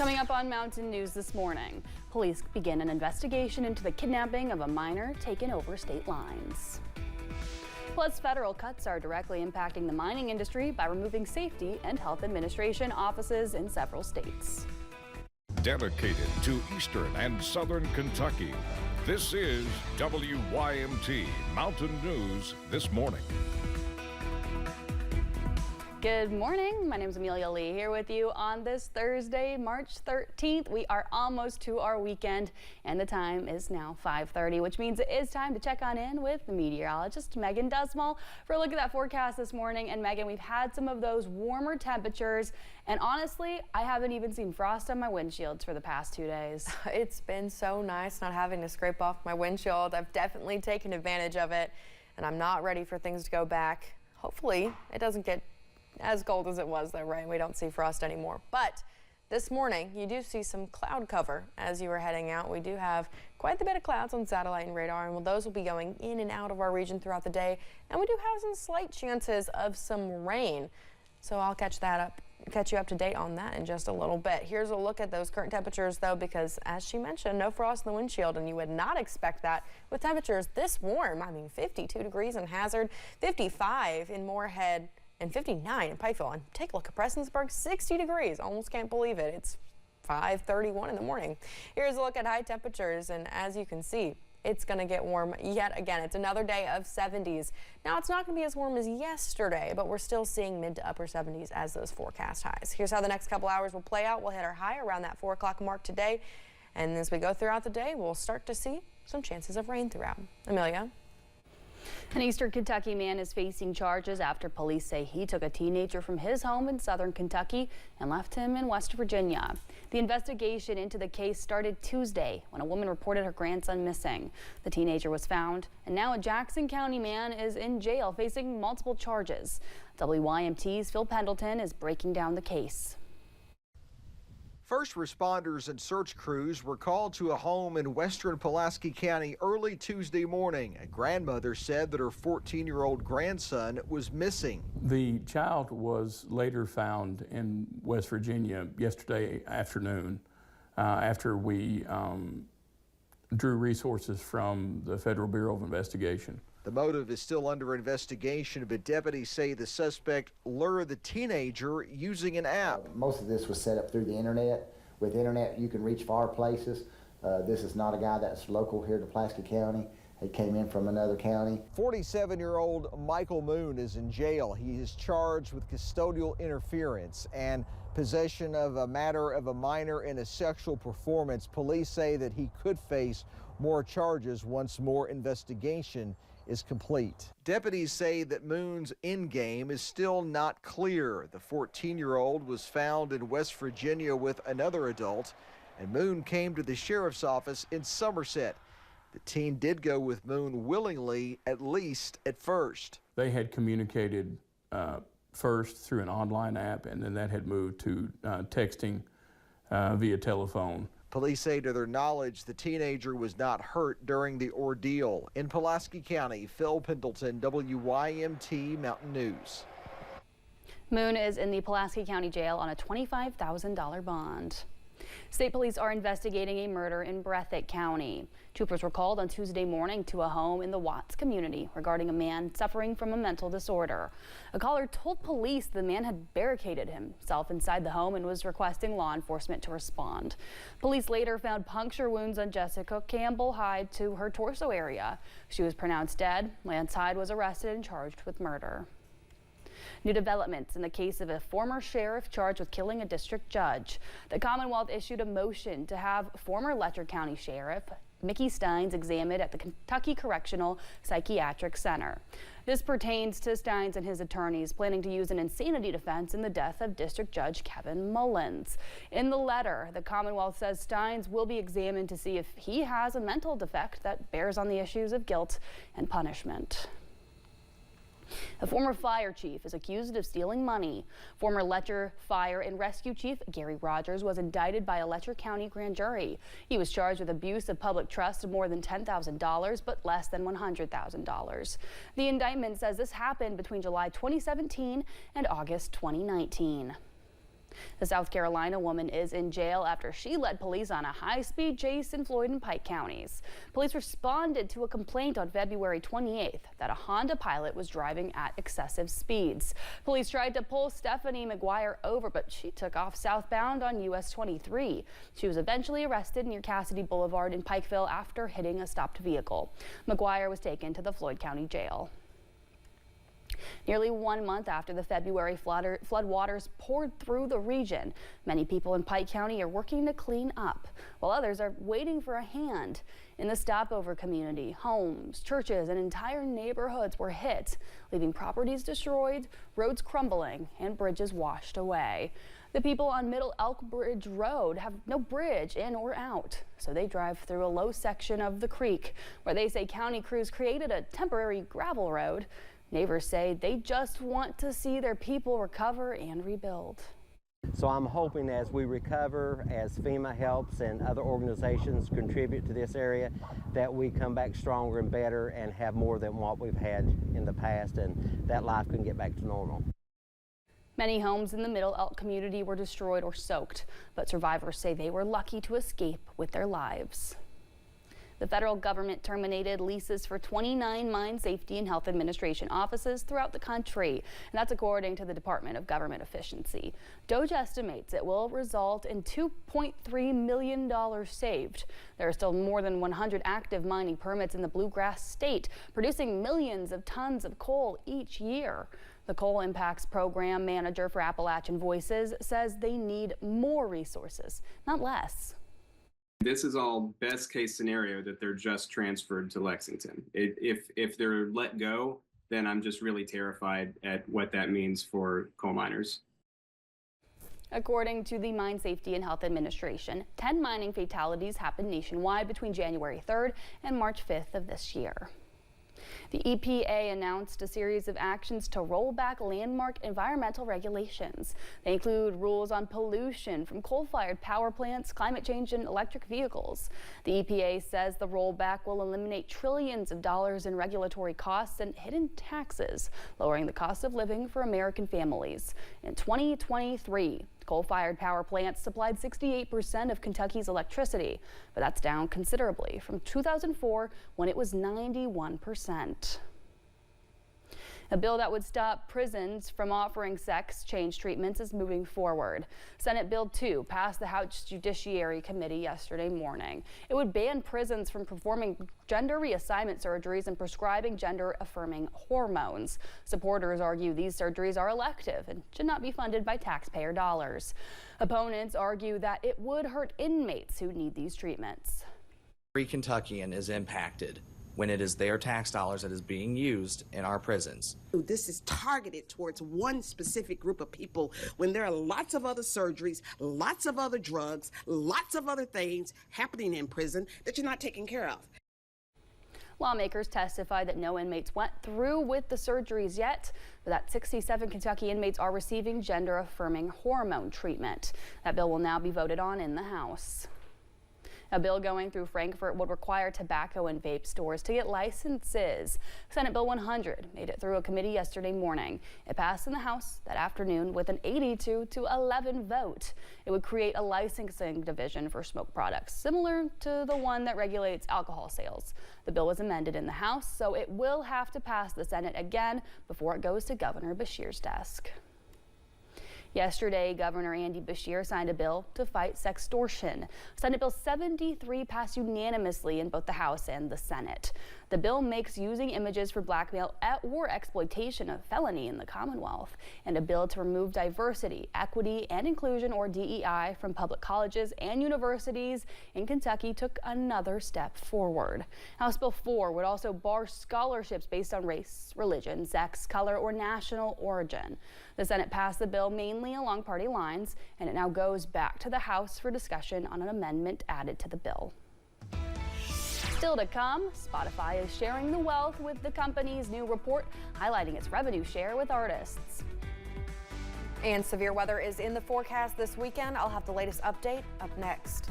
Coming up on Mountain News this morning, police begin an investigation into the kidnapping of a minor taken over state lines. Plus, federal cuts are directly impacting the mining industry by removing safety and health administration offices in several states. Dedicated to Eastern and Southern Kentucky, this is WYMT Mountain News This Morning. Good morning. My name is Amelia Lee here with you on this Thursday, March 13th. We are almost to our weekend and the time is now 5:30, which means it is time to check on in with the meteorologist Megan Dusmal for a look at that forecast this morning. And Megan, we've had some of those warmer temperatures and honestly, I haven't even seen frost on my windshields for the past 2 days. It's been so nice not having to scrape off my windshield. I've definitely taken advantage of it and I'm not ready for things to go back. Hopefully it doesn't get as cold as it was though, right? We don't see frost anymore. But this morning, you do see some cloud cover as you were heading out. We do have quite a bit of clouds on satellite and radar, and those will be going in and out of our region throughout the day. And we do have some slight chances of some rain. So I'll catch you up to date on that in just a little bit. Here's a look at those current temperatures though, because as she mentioned, no frost in the windshield, and you would not expect that with temperatures this warm. I mean, 52 degrees in Hazard, 55 in Moorhead, and 59 in Pikeville. And take a look at Prestonsburg, 60 degrees. Almost can't believe it. It's 5:31 in the morning. Here's a look at high temperatures, and as you can see, it's going to get warm yet again. It's another day of 70s. Now, it's not going to be as warm as yesterday, but we're still seeing mid to upper 70s as those forecast highs. Here's how the next couple hours will play out. We'll hit our high around that 4 o'clock mark today, and as we go throughout the day, we'll start to see some chances of rain throughout. Amelia? An Eastern Kentucky man is facing charges after police say he took a teenager from his home in Southern Kentucky and left him in West Virginia. The investigation into the case started Tuesday when a woman reported her grandson missing. The teenager was found, and now a Jackson County man is in jail facing multiple charges. WYMT's Phil Pendleton is breaking down the case. First responders and search crews were called to a home in western Pulaski County early Tuesday morning. A grandmother said that her 14-year-old grandson was missing. The child was later found in West Virginia yesterday afternoon after we drew resources from the Federal Bureau of Investigation. The motive is still under investigation, but deputies say the suspect lured the teenager using an app. Most of this was set up through the internet. With internet, you can reach far places. This is not a guy that's local here to Pulaski County. He came in from another county. 47-year-old Michael Moon is in jail. He is charged with custodial interference and possession of a matter of a minor in a sexual performance. Police say that he could face more charges once more investigation is complete. Deputies say that Moon's endgame is still not clear. The 14-year-old was found in West Virginia with another adult, and Moon came to the sheriff's office in Somerset. The teen did go with Moon willingly, at least at first. They had communicated first through an online app, and then that had moved to texting via telephone. Police say to their knowledge the teenager was not hurt during the ordeal. In Pulaski County, Phil Pendleton, WYMT Mountain News. Moon is in the Pulaski County Jail on a $25,000 bond. State police are investigating a murder in Breathitt County. Troopers were called on Tuesday morning to a home in the Watts community regarding a man suffering from a mental disorder. A caller told police the man had barricaded himself inside the home and was requesting law enforcement to respond. Police later found puncture wounds on Jessica Campbell Hyde to her torso area. She was pronounced dead. Lance Hyde was arrested and charged with murder. New developments in the case of a former sheriff charged with killing a district judge. The Commonwealth issued a motion to have former Letcher County Sheriff Mickey Steins examined at the Kentucky Correctional Psychiatric Center. This pertains to Steins and his attorneys planning to use an insanity defense in the death of District Judge Kevin Mullins. In the letter, the Commonwealth says Steins will be examined to see if he has a mental defect that bears on the issues of guilt and punishment. A former fire chief is accused of stealing money. Former Letcher Fire and Rescue Chief Gary Rogers was indicted by a Letcher County grand jury. He was charged with abuse of public trust of more than $10,000 but less than $100,000. The indictment says this happened between July 2017 and August 2019. The South Carolina woman is in jail after she led police on a high-speed chase in Floyd and Pike counties. Police responded to a complaint on February 28th that a Honda Pilot was driving at excessive speeds. Police tried to pull Stephanie McGuire over, but she took off southbound on US 23. She was eventually arrested near Cassidy Boulevard in Pikeville after hitting a stopped vehicle. McGuire was taken to the Floyd County Jail. Nearly 1 month after the February floodwaters poured through the region, many people in Pike County are working to clean up, while others are waiting for a hand. In the Stopover community, homes, churches, and entire neighborhoods were hit, leaving properties destroyed, roads crumbling, and bridges washed away. The people on Middle Elk Bridge Road have no bridge in or out, so they drive through a low section of the creek, where they say county crews created a temporary gravel road. Neighbors say they just want to see their people recover and rebuild. So I'm hoping as we recover, as FEMA helps and other organizations contribute to this area, that we come back stronger and better and have more than what we've had in the past, and that life can get back to normal. Many homes in the Middle Elk community were destroyed or soaked, but survivors say they were lucky to escape with their lives. The federal government terminated leases for 29 Mine Safety and Health Administration offices throughout the country, and that's according to the Department of Government Efficiency. DOGE estimates it will result in $2.3 million saved. There are still more than 100 active mining permits in the Bluegrass State, producing millions of tons of coal each year. The Coal Impacts Program Manager for Appalachian Voices says they need more resources, not less. This is all best case scenario that they're just transferred to Lexington. If they're let go, then I'm just really terrified at what that means for coal miners. According to the Mine Safety and Health Administration, 10 mining fatalities happened nationwide between January 3rd and March 5th of this year. The EPA announced a series of actions to roll back landmark environmental regulations. They include rules on pollution from coal-fired power plants, climate change, and electric vehicles. The EPA says the rollback will eliminate trillions of dollars in regulatory costs and hidden taxes, lowering the cost of living for American families. In 2023, coal-fired power plants supplied 68% of Kentucky's electricity, but that's down considerably from 2004 when it was 91%. A bill that would stop prisons from offering sex change treatments is moving forward. Senate Bill 2 passed the House Judiciary Committee yesterday morning. It would ban prisons from performing gender reassignment surgeries and prescribing gender-affirming hormones. Supporters argue these surgeries are elective and should not be funded by taxpayer dollars. Opponents argue that it would hurt inmates who need these treatments. Every Kentuckian is impacted when it is their tax dollars that is being used in our prisons. This is targeted towards one specific group of people when there are lots of other surgeries, lots of other drugs, lots of other things happening in prison that you're not taking care of. Lawmakers testified that no inmates went through with the surgeries yet, but that 67 Kentucky inmates are receiving gender-affirming hormone treatment. That bill will now be voted on in the House. A bill going through Frankfort would require tobacco and vape stores to get licenses. Senate Bill 100 made it through a committee yesterday morning. It passed in the House that afternoon with an 82-11 vote. It would create a licensing division for smoke products, similar to the one that regulates alcohol sales. The bill was amended in the House, so it will have to pass the Senate again before it goes to Governor Beshear's desk. Yesterday, Governor Andy Beshear signed a bill to fight sextortion. Senate Bill 73 passed unanimously in both the House and the Senate. The bill makes using images for blackmail or exploitation a felony in the Commonwealth, and a bill to remove diversity, equity, and inclusion, or DEI, from public colleges and universities in Kentucky took another step forward. House Bill 4 would also bar scholarships based on race, religion, sex, color, or national origin. The Senate passed the bill mainly along party lines, and it now goes back to the House for discussion on an amendment added to the bill. Still to come, Spotify is sharing the wealth with the company's new report, highlighting its revenue share with artists. And severe weather is in the forecast this weekend. I'll have the latest update up next.